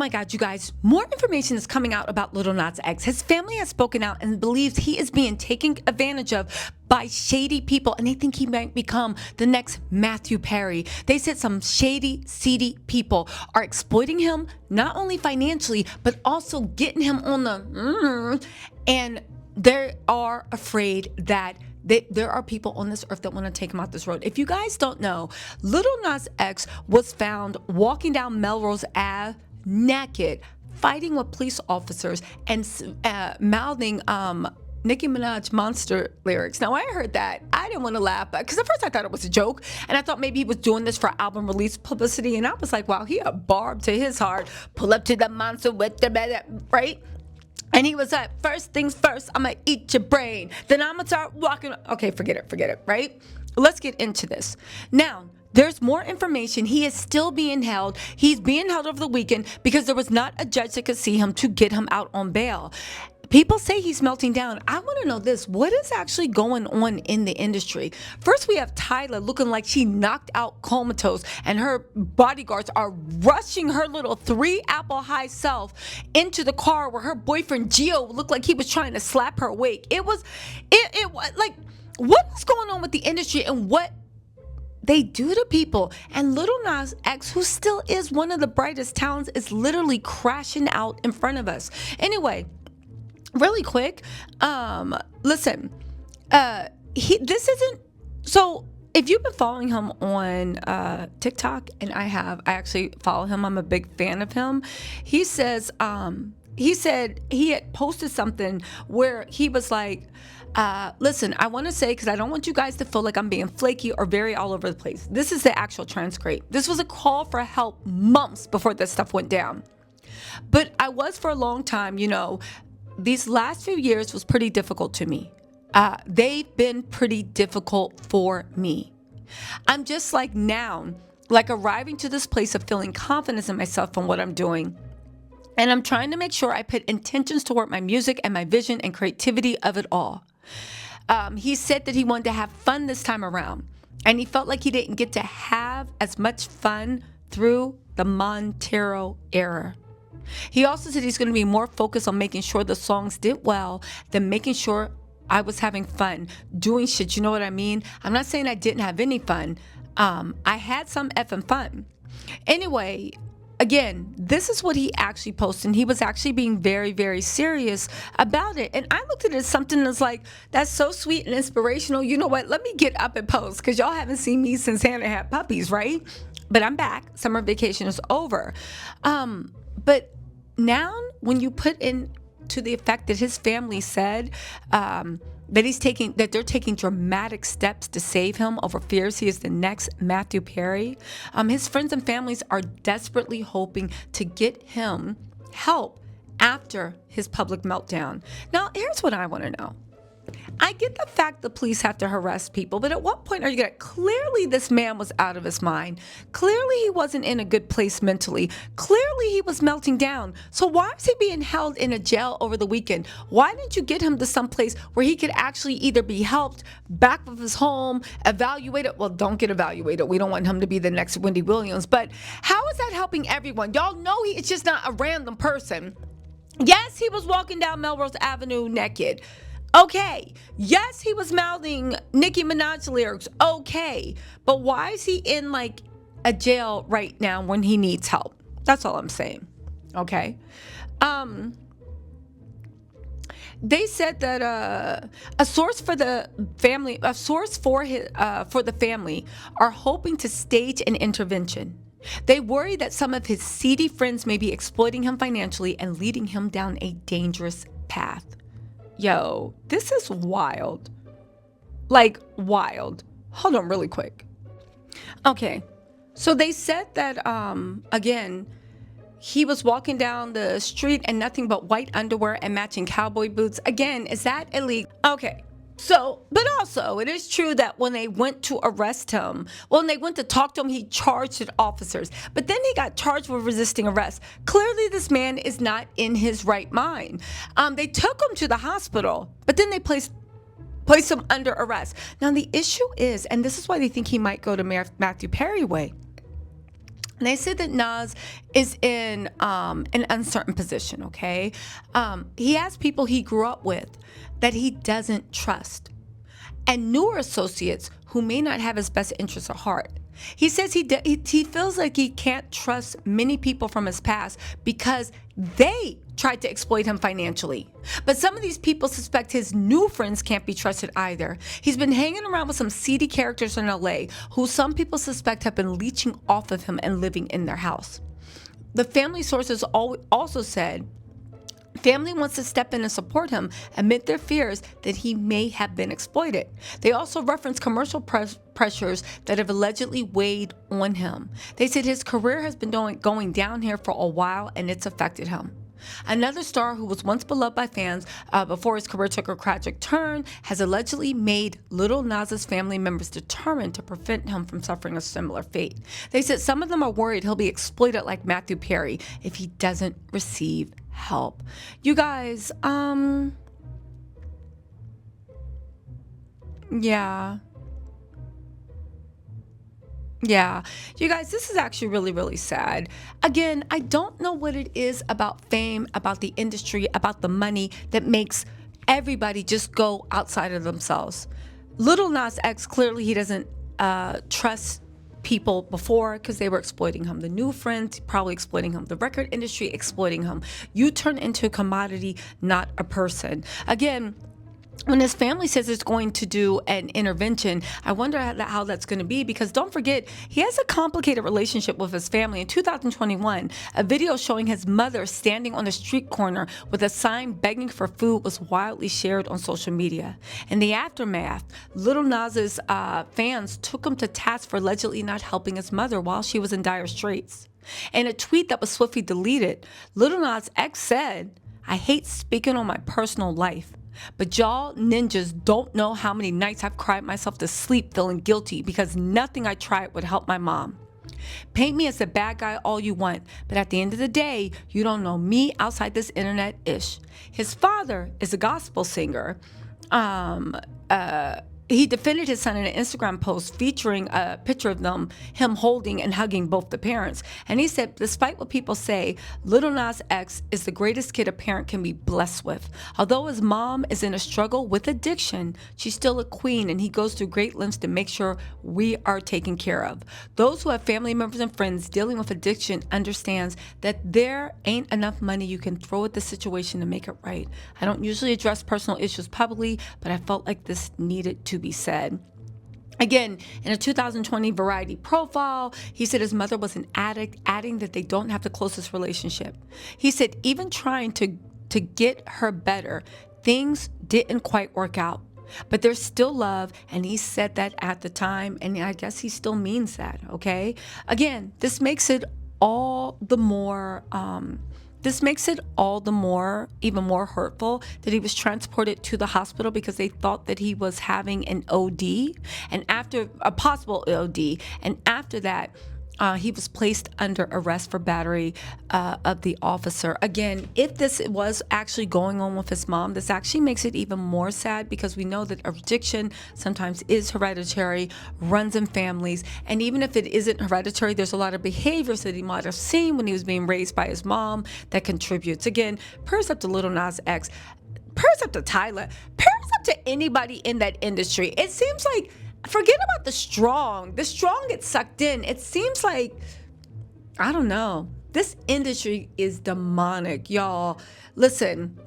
My God, you guys, more information is coming out about Little Nas X. His family has spoken out and believes he is being taken advantage of by shady people, and they think he might become the next Mathew Perry. They said some shady, seedy people are exploiting him, not only financially, but also getting him on the and they are afraid that there are people on this earth that want to take him out this road. If you guys don't know, Little Nas X was found walking down Melrose Ave naked, fighting with police officers and mouthing Nicki Minaj monster lyrics. Now, I heard that. I didn't want to laugh because at first I thought it was a joke, and I thought maybe he was doing this for album release publicity, and I was like, wow, he a barb to his heart. Pull up to the monster with the right? And he was like, first things first, I'm going to eat your brain. Then I'm going to start walking. Okay, forget it, right? Let's get into this. Now, there's more information. He is still being held. He's being held over the weekend because there was not a judge that could see him to get him out on bail. People say he's melting down. I want to know this. What is actually going on in the industry? First, we have Tyler looking like she knocked out comatose, and her bodyguards are rushing her little 3-apple high self into the car where her boyfriend Gio looked like he was trying to slap her awake. It was like, what is going on with the industry and what they do to people? And Little Nas X, who still is one of the brightest talents, is literally crashing out in front of us. Anyway, really quick, listen, this isn't, so if you've been following him on TikTok, and I actually follow him, I'm a big fan of him. He says, he said he had posted something where he was like, listen, I want to say, because I don't want you guys to feel like I'm being flaky or very all over the place. This is the actual transcript. This was a call for help months before this stuff went down. But I was for a long time, these last few years was pretty difficult to me. They've been pretty difficult for me. I'm just like now, like arriving to this place of feeling confidence in myself and what I'm doing. And I'm trying to make sure I put intentions toward my music and my vision and creativity of it all. He said that he wanted to have fun this time around, and he felt like he didn't get to have as much fun through the Montero era. He also said he's going to be more focused on making sure the songs did well than making sure I was having fun doing shit. You know what I mean? I'm not saying I didn't have any fun. I had some effing fun. Anyway, again, this is what he actually posted. He was actually being very, very serious about it. And I looked at it as something that's like, that's so sweet and inspirational. You know what? Let me get up and post, because y'all haven't seen me since Hannah had puppies, right? But I'm back. Summer vacation is over. But now when you put in to the effect that his family said that they're taking dramatic steps to save him over fears he is the next Mathew Perry, his friends and families are desperately hoping to get him help after his public meltdown. Now, here's what I want to know. I get the fact the police have to harass people, but at what point are you going to... Clearly, this man was out of his mind. Clearly, he wasn't in a good place mentally. Clearly, he was melting down. So why is he being held in a jail over the weekend? Why didn't you get him to some place where he could actually either be helped back with his home, evaluated? Well, don't get evaluated. We don't want him to be the next Wendy Williams. But how is that helping everyone? Y'all know it's just not a random person. Yes, he was walking down Melrose Avenue naked. Okay, yes, he was mouthing Nicki Minaj lyrics. Okay, but why is he in like a jail right now when he needs help? That's all I'm saying. Okay. They said that a source for the family are hoping to stage an intervention. They worry that some of his seedy friends may be exploiting him financially and leading him down a dangerous path. Yo, this is wild. Like, wild. Hold on really quick. Okay, so they said that, again, he was walking down the street in nothing but white underwear and matching cowboy boots. Again, is that illegal? Okay. So, but also, it is true that when they went to arrest him, when they went to talk to him, he charged officers. But then he got charged with resisting arrest. Clearly, this man is not in his right mind. They took him to the hospital, but then they placed him under arrest. Now, the issue is, and this is why they think he might go to Mathew Perry way. They said that Nas is in an uncertain position, okay? He has people he grew up with that he doesn't trust, and newer associates who may not have his best interests at heart. He says he feels like he can't trust many people from his past because they tried to exploit him financially. But some of these people suspect his new friends can't be trusted either. He's been hanging around with some seedy characters in LA who some people suspect have been leeching off of him and living in their house. The family sources also said family wants to step in and support him amid their fears that he may have been exploited. They also referenced commercial pressures that have allegedly weighed on him. They said his career has been going down here for a while and it's affected him. Another star who was once beloved by fans before his career took a tragic turn has allegedly made Lil Nas's family members determined to prevent him from suffering a similar fate. They said some of them are worried he'll be exploited like Mathew Perry if he doesn't receive help. You guys, yeah. Yeah, you guys, this is actually really, really sad. Again, I don't know what it is about fame, about the industry, about the money that makes everybody just go outside of themselves. Lil Nas X, clearly he doesn't trust people before because they were exploiting him. The new friends probably exploiting him. The record industry exploiting him. You turn into a commodity, not a person. Again, when his family says it's going to do an intervention, I wonder how that's going to be, because don't forget, he has a complicated relationship with his family. In 2021, a video showing his mother standing on a street corner with a sign begging for food was widely shared on social media. In the aftermath, Lil Nas's fans took him to task for allegedly not helping his mother while she was in dire straits. In a tweet that was swiftly deleted, Lil Nas X said, "I hate speaking on my personal life, but y'all ninjas don't know how many nights I've cried myself to sleep feeling guilty because nothing I tried would help my mom. Paint me as the bad guy all you want, but at the end of the day, you don't know me outside this internet-ish." His father is a gospel singer. He defended his son in an Instagram post featuring a picture of him holding and hugging both the parents. And he said, despite what people say, Lil Nas X is the greatest kid a parent can be blessed with. Although his mom is in a struggle with addiction, she's still a queen, and he goes through great lengths to make sure we are taken care of. Those who have family members and friends dealing with addiction understands that there ain't enough money you can throw at the situation to make it right. I don't usually address personal issues publicly, but I felt like this needed to be said. Again, in a 2020 Variety profile, he said his mother was an addict, adding that they don't have the closest relationship. He said even trying to get her better, things didn't quite work out. But there's still love, and he said that at the time, and I guess he still means that, okay? Again, this makes it all the more even more hurtful that he was transported to the hospital because they thought that he was having an OD, and after a possible OD, and after that, he was placed under arrest for battery of the officer. Again, if this was actually going on with his mom, this actually makes it even more sad, because we know that addiction sometimes is hereditary, runs in families, and even if it isn't hereditary, there's a lot of behaviors that he might have seen when he was being raised by his mom that contributes. Again, prayers up to Lil Nas X, prayers up to Tyler, prayers up to anybody in that industry. It seems like, forget about the strong gets sucked in. It seems like, I don't know, this industry is demonic, y'all. Listen,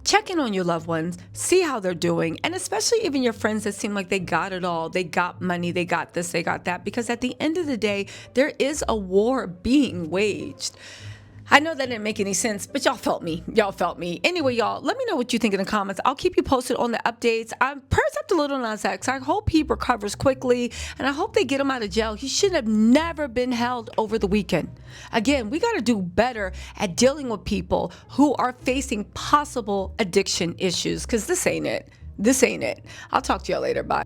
check in on your loved ones, see how they're doing, and especially even your friends that seem like they got it all. They got money, they got this, they got that, because at the end of the day, there is a war being waged. I know that didn't make any sense, but y'all felt me. Anyway, y'all, let me know what you think in the comments. I'll keep you posted on the updates. Prayers up to Lil Nas X. I hope he recovers quickly, and I hope they get him out of jail. He should have never been held over the weekend. Again, we got to do better at dealing with people who are facing possible addiction issues, because this ain't it. I'll talk to y'all later. Bye.